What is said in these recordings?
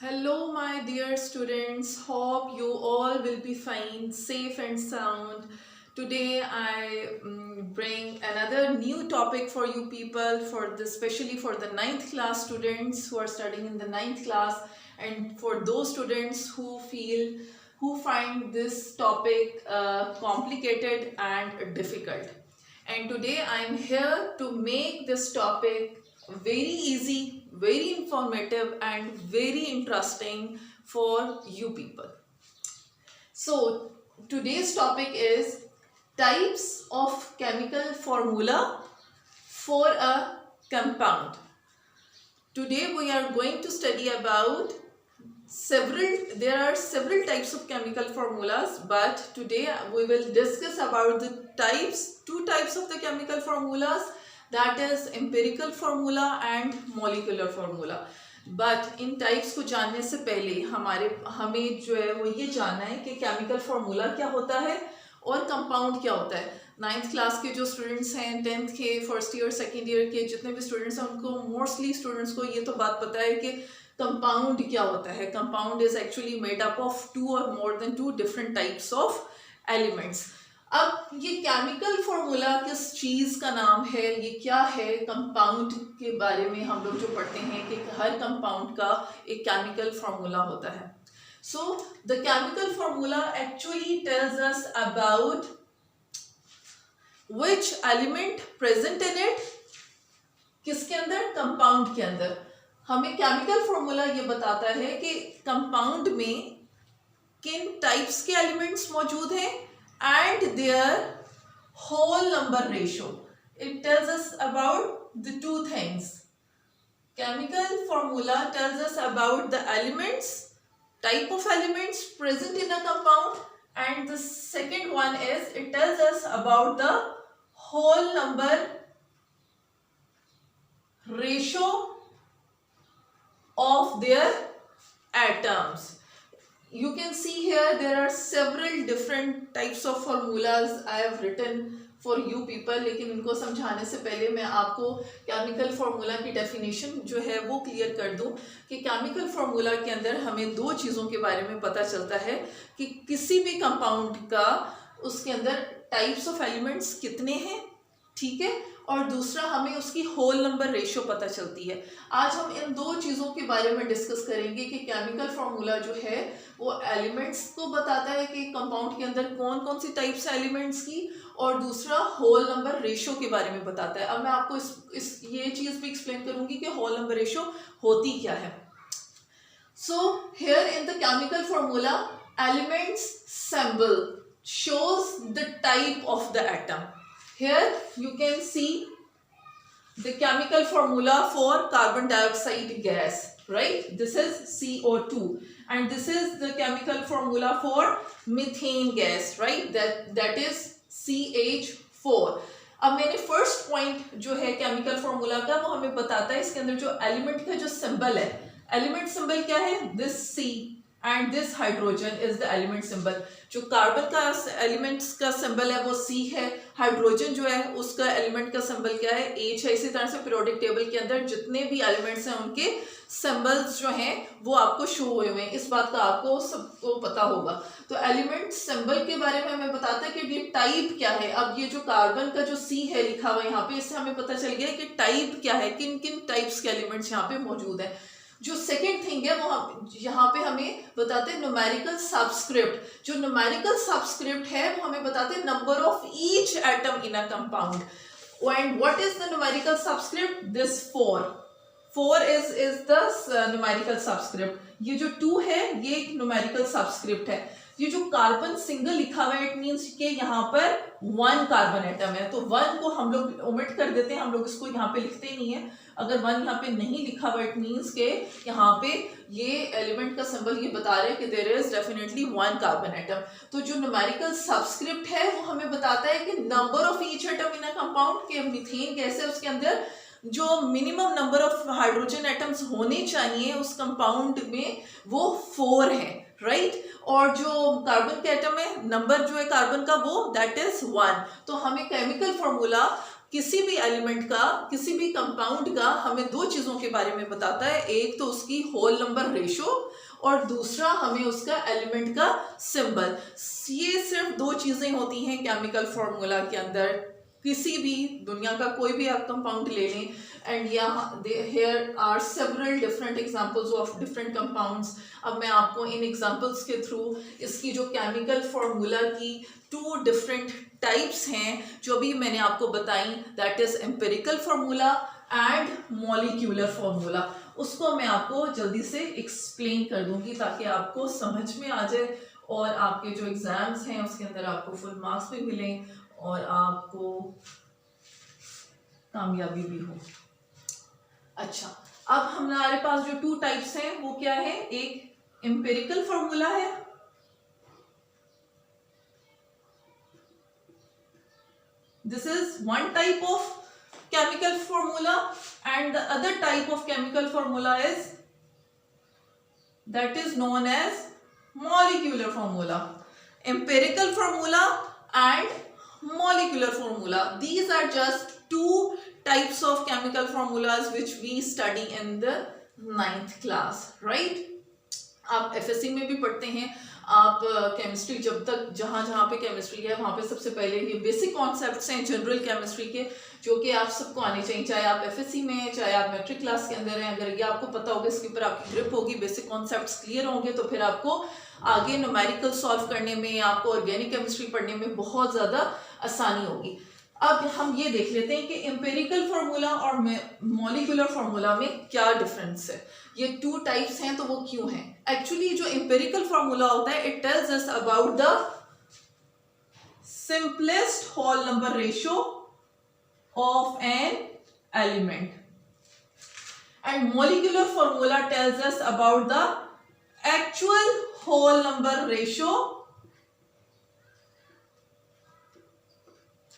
Hello, my dear students. Hope you all will be fine, safe, and sound. Today, I bring another new topic for you people, especially for the ninth class students who are studying in the ninth class, and for those students who find this topic complicated and difficult. And today, I am here to make this topic very easy, very informative, and very interesting for you people. So, today's topic is types of chemical formula for a compound. Today, we are going to study about there are several types of chemical formulas, but today we will discuss about two types of the chemical formulas, that is empirical formula and molecular formula. But in types को जानने से पहले हमें जो है वो ये जानना है कि केमिकल फार्मूला क्या होता है और कंपाउंड क्या होता है। नाइन्थ क्लास के जो स्टूडेंट्स हैं, टेंथ के, फर्स्ट ईयर, सेकेंड ईयर के जितने भी स्टूडेंट्स हैं, उनको मोस्टली स्टूडेंट्स को ये तो बात पता है कि कंपाउंड क्या होता है। Compound is actually made up of two और more than two different types of elements. अब ये केमिकल फॉर्मूला किस चीज़ का नाम है, ये क्या है? कंपाउंड के बारे में हम लोग जो पढ़ते हैं कि हर कंपाउंड का एक केमिकल फॉर्मूला होता है। So the chemical formula actually tells us about which element present in it, किसके अंदर? कंपाउंड के अंदर। हमें केमिकल फॉर्मूला ये बताता है कि कंपाउंड में किन टाइप्स के एलिमेंट्स मौजूद हैं and their whole number ratio. It tells us about the two things. Chemical formula tells us about the elements, type of elements present in a compound, and the second one is it tells us about the whole number ratio of their atoms. You can see here there are several different types of formulas I have written for you people, लेकिन इनको समझाने से पहले मैं आपको chemical formula की definition जो है वो क्लियर कर दूं कि केमिकल फार्मूला के अंदर हमें दो चीज़ों के बारे में पता चलता है कि किसी भी कंपाउंड का उसके अंदर टाइप्स ऑफ एलिमेंट्स कितने हैं, ठीक है, और दूसरा हमें उसकी होल नंबर रेशियो पता चलती है। आज हम इन दो चीज़ों के बारे में डिस्कस करेंगे कि केमिकल फार्मूला जो है वो एलिमेंट्स को बताता है कि कंपाउंड के अंदर कौन कौन सी टाइप्स है एलिमेंट्स की, और दूसरा होल नंबर रेशियो के बारे में बताता है। अब मैं आपको ये चीज़ भी एक्सप्लेन करूंगी कि होल नंबर रेशियो होती क्या है। So here in the chemical formula elements symbol shows the type of the atom. Here you can see the chemical formula for carbon dioxide gas, right? This is CO2, and this is the chemical formula for methane gas, right? That is CH4. अब मैंने first point जो है chemical formula का वो हमें बताता है इसके अंदर जो एलिमेंट का जो सिंबल है, एलिमेंट सिंबल क्या है? This C and this hydrogen is the element symbol. जो कार्बन का एलिमेंट्स का सिंबल है वो C है, हाइड्रोजन जो है उसका एलिमेंट का सिंबल क्या है? H है। इसी तरह से पीरियोडिक टेबल के अंदर जितने भी एलिमेंट्स हैं उनके सिंबल्स जो हैं वो आपको शो हुए हुए हैं, इस बात का आपको सबको पता होगा। तो एलिमेंट सिंबल के बारे में हमें बताता है कि ये टाइप क्या है। अब ये जो कार्बन का जो C है लिखा हुआ है यहाँ पे, इससे हमें पता चल गया कि टाइप क्या है, किन किन टाइप्स के एलिमेंट्स यहाँ पे मौजूद है। जो सेकेंड थिंग है वो यहाँ पे हमें बताते हैं न्यूमेरिकल सबस्क्रिप्ट। जो न्यूमेरिकल सबस्क्रिप्ट है वो हमें बताते हैं number of each atom in a compound. And what is the numerical subscript? This 4 is the numerical subscript. ये जो 2 है ये एक न्यूमेरिकल सबस्क्रिप्ट है। ये जो कार्बन सिंगल लिखा हुआ है इट मीन्स कि यहाँ पर 1 कार्बन एटम है, तो 1 को हम लोग ओमिट कर देते हैं, हम लोग इसको यहाँ पे लिखते ही नहीं है। अगर 1 यहाँ पे नहीं लिखा हुआ इट मीन्स के यहाँ पे ये एलिमेंट का सिंबल ये बता रहे हैं कि there is definitely 1 carbon atom. तो जो न्यूमेरिकल सबस्क्रिप्ट है वो हमें बताता है कि number of each atom in a compound के मीथेन गैस है उसके अंदर जो minimum number of hydrogen atoms होने चाहिए उस कंपाउंड में वो 4 है, राइट? और जो कार्बन के एटम है नंबर जो है कार्बन का वो दैट इज 1। तो हमें केमिकल फॉर्मूला किसी भी एलिमेंट का, किसी भी कंपाउंड का हमें दो चीज़ों के बारे में बताता है, एक तो उसकी होल नंबर रेशो और दूसरा हमें उसका एलिमेंट का सिंबल। ये सिर्फ दो चीज़ें होती हैं केमिकल फॉर्मूला के अंदर। किसी भी दुनिया का कोई भी आप कंपाउंड ले लें, and here are several different examples of different compounds। अब मैं आपको इन एग्जांपल्स के थ्रू इसकी जो केमिकल फॉर्मूला की टू डिफरेंट टाइप्स हैं जो भी मैंने आपको बताई, that is empirical formula and molecular formula, उसको मैं आपको जल्दी से एक्सप्लेन कर दूंगी ताकि आपको समझ में आ जाए और आपके जो एग्जाम्स हैं उसके अंदर आपको फुल मार्क्स भी मिलें और आपको कामयाबी भी हो। अच्छा, अब हमारे पास जो टू टाइप्स हैं वो क्या है, एक एम्पिरिकल फार्मूला है, this is one type of chemical formula, and the other type of chemical formula is that is known as molecular formula. Empirical formula and molecular formula, these are just two types of chemical formulas which we study in the 9th class, right? आप FSc में भी पढ़ते हैं, आप chemistry जब तक जहाँ पे केमिस्ट्री है वहाँ पे सबसे पहले ये बेसिक कॉन्सेप्ट्स हैं जनरल केमिस्ट्री के जो कि आप सबको आने चाहिए, चाहे आप एफएससी में हैं चाहे आप मैट्रिक क्लास के अंदर हैं। अगर ये आपको पता होगा, इसके ऊपर आपकी ग्रिप होगी, बेसिक कॉन्सेप्ट्स क्लियर होंगे, तो फिर आपको आगे न्यूमेरिकल सॉल्व करने में, आपको ऑर्गेनिक केमिस्ट्री पढ़ने में बहुत ज़्यादा आसानी होगी। अब हम ये देख लेते हैं कि एम्पिरिकल फार्मूला और मॉलिक्यूलर फार्मूला में क्या डिफरेंस है, ये टू टाइप्स हैं तो वो क्यों हैं। एक्चुअली जो एम्पिरिकल फार्मूला होता है, it tells us about the simplest whole number ratio of an element, and molecular formula tells us about the actual whole number ratio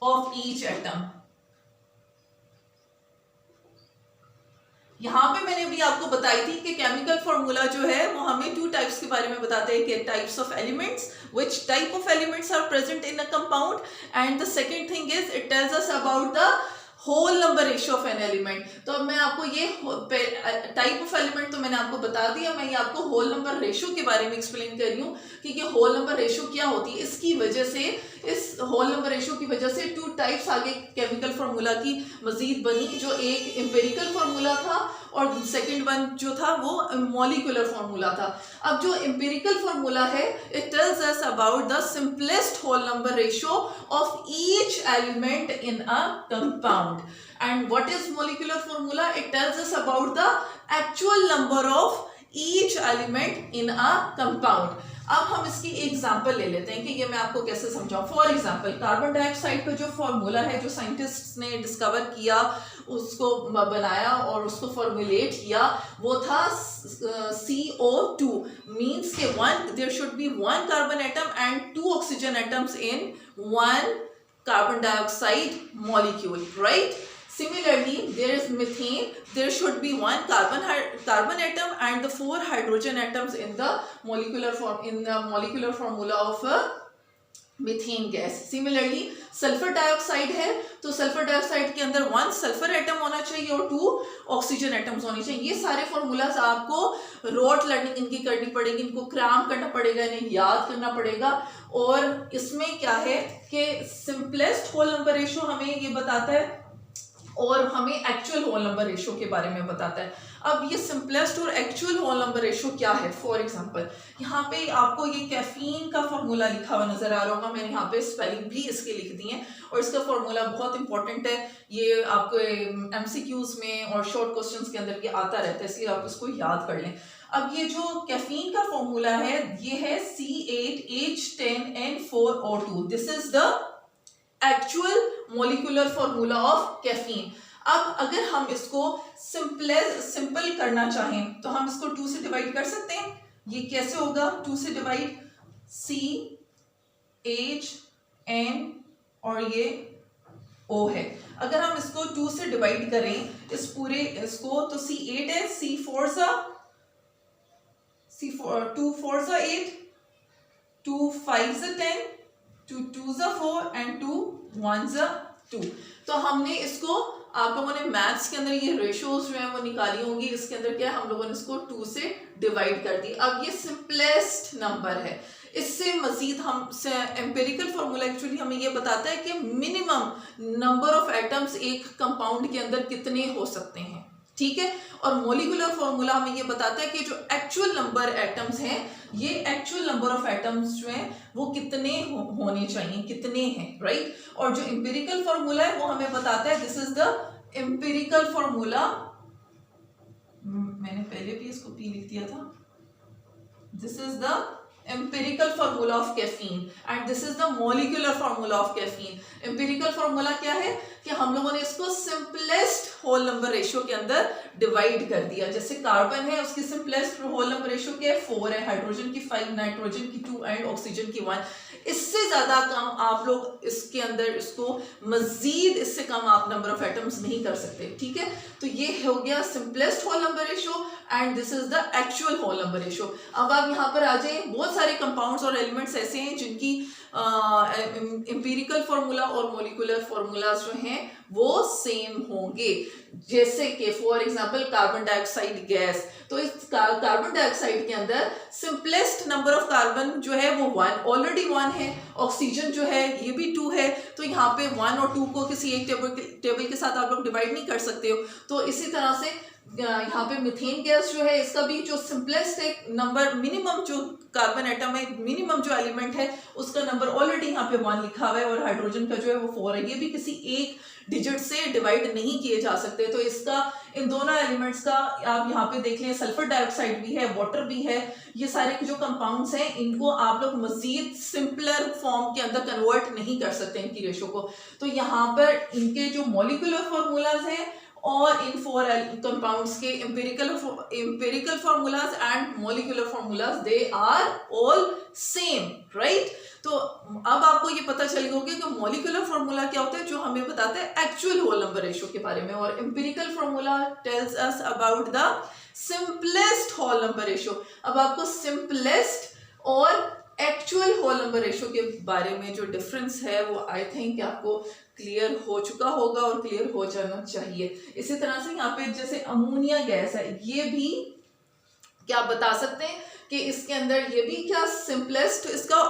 of each atom। यहां पे मैंने भी आपको बताई थी कि केमिकल फॉर्मूला जो है वो हमें टू टाइप्स के बारे में बताते हैं कि types of elements, which type of elements are present in a compound, and the second thing is it tells us about the whole number ratio of an element. तो अब मैं आपको ये टाइप ऑफ एलिमेंट तो मैंने आपको बता दिया, मैं ये आपको होल नंबर रेशियो के बारे में एक्सप्लेन कर रही हूँ कि ये होल नंबर रेशियो क्या होती है। इसकी वजह से, इस होल नंबर रेशियो की वजह से टू टाइप्स आगे केमिकल फार्मूला की मजीद बनी, जो एक एम्पिरिकल फार्मूला था और सेकंड वन जो था वो मॉलिक्यूलर फार्मूला था। अब जो एम्पिरिकल फार्मूला है, it tells us about the simplest whole number ratio of each element in a compound. And what is molecular formula? It tells us about the actual number of each element in a compound। अब हम इसकी example ले लेते हैं कि ये मैं आपको कैसे समझाऊं। फॉर एग्जांपल, कार्बन डाइऑक्साइड का जो फॉर्मूला है, जो साइंटिस्ट्स ने डिस्कवर किया, उसको बनाया और उसको फॉर्मुलेट किया, वो था CO2। मीन्स के there should be one carbon atom and two oxygen atoms in one carbon dioxide molecule, right? Similarly, there is methane, there should be one carbon atom and the 4 hydrogen atoms in the molecular formula of a methane gas। Similarly, sulphur dioxide है तो sulphur dioxide के अंदर 1 sulphur atom होना चाहिए और 2 oxygen atoms होने चाहिए। ये सारे फॉर्मूलाज आपको रोट लर्निंग इनकी करनी पड़ेगी, इनको क्राम करना पड़ेगा, इन्हें याद करना पड़ेगा। और इसमें क्या है कि सिंपलेस्ट होल नंबर रेशियो हमें ये बताता है और हमें एक्चुअल होल नंबर रेशियो के बारे में बताता है। अब ये सिंपलेस्ट और एक्चुअल होल नंबर रेशियो क्या है, फॉर एग्जांपल यहाँ पे आपको ये कैफीन का फॉर्मूला लिखा हुआ नजर आ रहा होगा, मैंने यहाँ पे स्पेलिंग भी इसके लिख दी है और इसका फॉर्मूला बहुत इंपॉर्टेंट है, ये आपको एमसीक्यूज में और शॉर्ट क्वेश्चंस के अंदर ये आता रहता है, इसलिए आप इसको याद कर लें। अब ये जो कैफीन का फॉर्मूला है ये है C8H10N4O2, this is the actual molecular formula of caffeine. अब अगर हम इसको सिंपल करना चाहें तो हम इसको 2 से डिवाइड कर सकते हैं। ये कैसे होगा 2 से डिवाइड? CHN और ये O है। अगर हम इसको 2 से डिवाइड करें इस पूरे इसको, तो C8 है, C4 2 4 8, 2 5 10, 2 2 4 and 2 1 2। तो हमने इसको, आप लोगों ने मैथ्स के अंदर ये रेशियोज जो है वो निकाली होंगी, इसके अंदर क्या है, हम लोगों ने इसको 2 से डिवाइड कर दी। अब ये सिंपलेस्ट नंबर है। इससे मजीद हम एम्पिरिकल फॉर्मूला एक्चुअली हमें ये बताता है कि मिनिमम नंबर ऑफ एटम्स एक कंपाउंड के अंदर कितने हो सकते हैं, ठीक है। और मॉलिक्यूलर फॉर्मूला हमें ये बताता है कि जो एक्चुअल नंबर एटम्स हैं, ये एक्चुअल नंबर ऑफ एटम्स जो हैं वो कितने होने चाहिए, कितने हैं, राइट। और जो एम्पिरिकल फॉर्मूला है वो हमें बताता है, this is the empirical formula, मैंने पहले भी इसको पी लिख दिया था, this is the empirical formula of caffeine and this is the molecular formula of caffeine। empirical formula क्या है कि हम लोगों ने इसको सिंपलेस्ट होल नंबर रेशियो के अंदर डिवाइड कर दिया। जैसे कार्बन है, उसकी सिंपलेस्ट होल नंबर रेशियो क्या है, 4 है, हाइड्रोजन की 5, नाइट्रोजन की 2 एंड ऑक्सीजन की 1। इससे ज्यादा कम आप लोग इसके अंदर इसको मजीद इससे कम आप नंबर ऑफ एटम्स नहीं कर सकते, ठीक है। तो ये हो गया simplest whole number ratio and this is the actual whole number ratio. अब आप यहाँ पर आ जाए, बहुत सारे कंपाउंड्स और एलिमेंट्स ऐसे हैं जिनकी एम्पिरिकल फॉर्मूला और मॉलिक्यूलर फॉर्मूलाज जो हैं वो सेम होंगे। जैसे कि for example carbon dioxide gas, तो इस कार्बन डाइऑक्साइड के अंदर सिंपलेस्ट नंबर ऑफ कार्बन जो है वो 1 ऑलरेडी 1 है, ऑक्सीजन जो है ये भी 2 है। तो यहाँ पे 1 और 2 को किसी एक टेबल के साथ आप लोग डिवाइड नहीं कर सकते हो। तो इसी तरह से यहाँ पे मीथेन गैस जो है, इसका भी जो सिंपलेस्ट एक नंबर, मिनिमम जो कार्बन एटम है, मिनिमम जो एलिमेंट है उसका नंबर ऑलरेडी यहाँ पे 1 लिखा हुआ है, और हाइड्रोजन का जो है वो 4 है। ये भी किसी एक डिजिट से डिवाइड नहीं किए जा सकते। तो इसका, इन दोनों एलिमेंट्स का आप यहाँ पे देख लें, सल्फर डाइऑक्साइड भी है, वाटर भी है, ये सारे जो कंपाउंड्स हैं इनको आप लोग मजीद सिंपलर फॉर्म के अंदर कन्वर्ट नहीं कर सकते इनकी रेशो को। तो यहाँ पर इनके जो मॉलिक्यूलर फॉर्मूलाज हैं और इन 4 कंपाउंड्स के empirical formulas and molecular formulas, they are all same, right. तो अब आपको ये पता चल गया होगा कि मॉलिक्यूलर फॉर्मूला क्या होता है, जो हमें बताता है एक्चुअल होल नंबर रेशियो के बारे में, और empirical formula tells us about the simplest whole number ratio. अब आपको सिंपलेस्ट और एक्चुअल होल नंबर रेशियो के बारे में जो डिफरेंस है वो आई थिंक आपको क्लियर हो चुका होगा और क्लियर हो जाना चाहिए। इसी तरह से यहाँ पे जैसे अमोनिया गैस है, ये भी क्या बता सकते हैं कि इसके अंदर ये भी क्या सिंपलेस्ट, इसका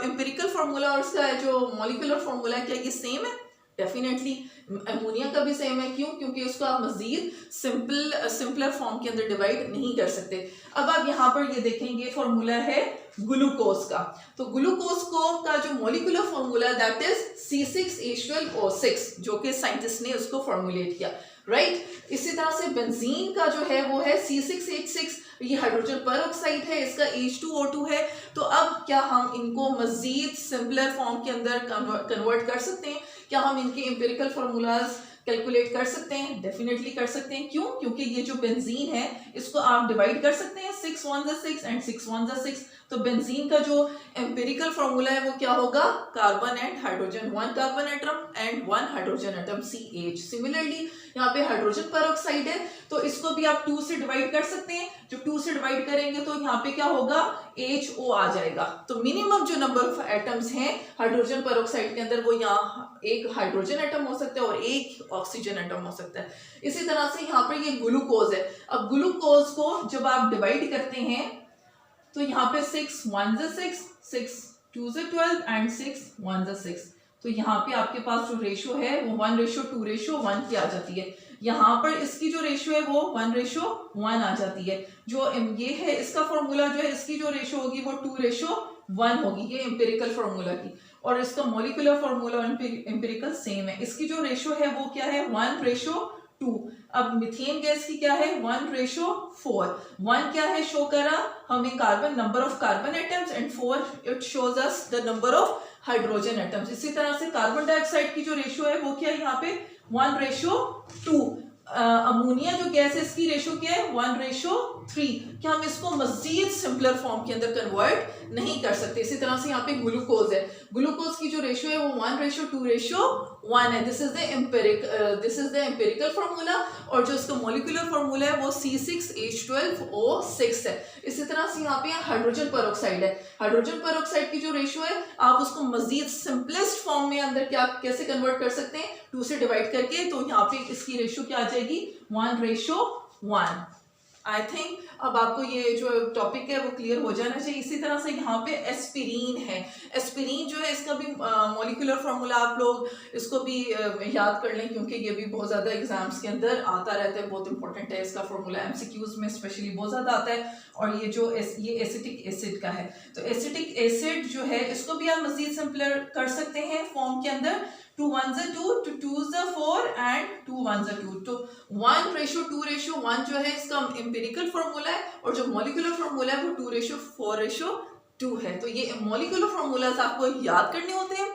एम्पिरिकल फॉर्मूला और इसका जो मॉलिक्यूलर फॉर्मूला है, क्या ये सेम है? डेफिनेटली अमोनिया का भी सेम है। क्यों? क्योंकि उसको आप मजीद सिंपलर फॉर्म के अंदर डिवाइड नहीं कर सकते। अब आप यहाँ पर ये देखेंगे फॉर्मूला है ग्लूकोज का। तो ग्लूकोज का जो molecular formula that is C6H12O6, जो कि साइंटिस्ट ने उसको फॉर्मुलेट किया, राइट। इसी तरह से बेंजीन का जो है वो है C6H6, ये हाइड्रोजन पर ऑक्साइड है, इसका H2O2 है। तो अब क्या हम इनको मजीद सिंपलर फॉर्म के अंदर कन्वर्ट कर सकते हैं? क्या हम इनके एम्पिरिकल फॉर्मूलाज कैलकुलेट कर सकते हैं? डेफिनेटली कर सकते हैं। क्यों? क्योंकि ये जो बेंजीन है इसको आप डिवाइड कर सकते हैं, 6 1 6 एंड 6 1 6। तो बेंजीन का जो एम्पिरिकल फॉर्मूला है वो क्या होगा? Carbon and hydrogen, 1 carbon atom and 1 hydrogen atom CH। Similarly यहाँ पे हाइड्रोजन परऑक्साइड है, तो इसको भी आप 2 से डिवाइड कर सकते हैं। जो 2 से डिवाइड करेंगे तो यहाँ पे क्या होगा? HO आ जाएगा। तो मिनिमम जो नंबर ऑफ एटम्स हैं हाइड्रोजन परऑक्साइड के अंदर, वो यहाँ एक हाइड्रोजन एटम हो सकता है और एक ऑक्सीजन एटम हो सकता है। इसी तरह से यहाँ पर ये ग्लूकोज है। अब ग्लूकोज को जब आप डिवाइड करते हैं तो यहाँ पे 6 1 6, 6 2 12 एंड 6 1 6। तो यहाँ पे आपके पास जो रेशियो है वो 1:2:1 की आ जाती है। यहाँ पर इसकी जो रेशियो है वो 1:1 आ जाती है। जो ये है इसका फॉर्मूला जो है, इसकी जो रेशियो होगी वो 2:1 होगी, ये एम्पिरिकल फॉर्मूला की। और इसका मॉलिक्यूलर फॉर्मूला एम्पिरिकल सेम है। इसकी जो रेशियो है वो क्या है? 1:2। अब मीथेन गैस की क्या है? 1:4। 1 क्या है शो करा हमें? Carbon, number of carbon atoms, and 4 it shows us the number of hydrogen atoms. इसी तरह से कार्बन डाइऑक्साइड की जो रेशियो है वो क्या है यहाँ पे? 1:2। अमोनिया जो गैस है इसकी रेशो क्या है 1:3। क्या हम इसको मजीद सिंपलर फॉर्म के अंदर कन्वर्ट नहीं कर सकते? इसी तरह से यहाँ पे ग्लूकोज है, ग्लूकोज की जो रेशो है वो 1:2:1 है। This is the empirical formula, और जो इसका मॉलिक्यूलर फार्मूला है वो C6H12O6 है। इसी तरह से यहाँ पे हाइड्रोजन पेरोक्साइड है, हाइड्रोजन पेरोक्साइड की जो रेशो है आप उसको मजीद सिंपलेस्ट फॉर्म में अंदर क्या कैसे कन्वर्ट कर सकते हैं, 2 से डिवाइड करके, तो यहाँ पे इसकी रेशो क्या आ जाएगी 1:1। आई थिंक अब आपको ये जो टॉपिक है वो क्लियर हो जाना चाहिए। इसी तरह से यहाँ पे एस्पिरिन है, एस्पिरिन जो है इसका भी मॉलिक्यूलर फार्मूला आप लोग इसको भी याद कर लें, क्योंकि ये भी बहुत ज़्यादा एग्जाम्स के अंदर आता रहता है, बहुत इंपॉर्टेंट है इसका फार्मूला, एमसीक्यूज में स्पेशली बहुत ज़्यादा आता है। और ये जो ये एसिटिक एसिड का है, तो एसिटिक एसिड जो है इसको भी आप मजीद सिंपलर कर सकते हैं फॉर्म के अंदर, 2 1s 2, 2 2s 4 एंड 2 1s 2। तो 1:2:1 जो है इसका एम्पिरिकल फार्मूला है, और जो मॉलिक्यूलर फार्मूला है वो 2:4:2 है। तो ये मॉलिक्यूलर फार्मूलाज आपको याद करने होते हैं,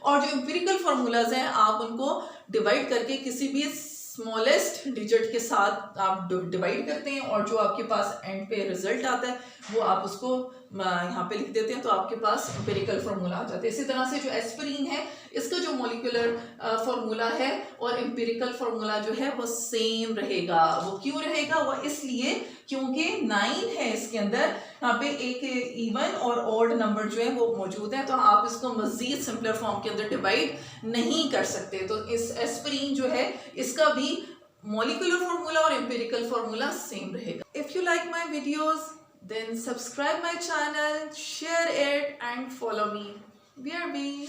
और जो एम्पिरिकल फार्मूलाज हैं आप उनको डिवाइड करके किसी भी स्मॉलेस्ट डिजिट के साथ आप डिवाइड करते हैं, और जो आपके पास एंड पे रिजल्ट आता है वो आप उसको यहाँ पे लिख देते हैं, तो आपके पास एम्पिरिकल फार्मूला आ जाता है। इसी तरह से जो एस्पिरिन है इसका जो मॉलिक्यूलर फार्मूला है और एम्पिरिकल फार्मूला जो है वो सेम रहेगा। वो क्यों रहेगा? वो इसलिए क्योंकि 9 है इसके अंदर, यहाँ पे एक इवन और ऑड नंबर जो है वो मौजूद है, तो आप इसको मजीद सिंपलर फॉर्म के अंदर डिवाइड नहीं कर सकते। तो इस एस्पिरिन जो है इसका भी मॉलिक्यूलर फार्मूला और एम्पिरिकल फार्मूला सेम रहेगा। If you like my videos then subscribe my channel, share it and follow me. BRB.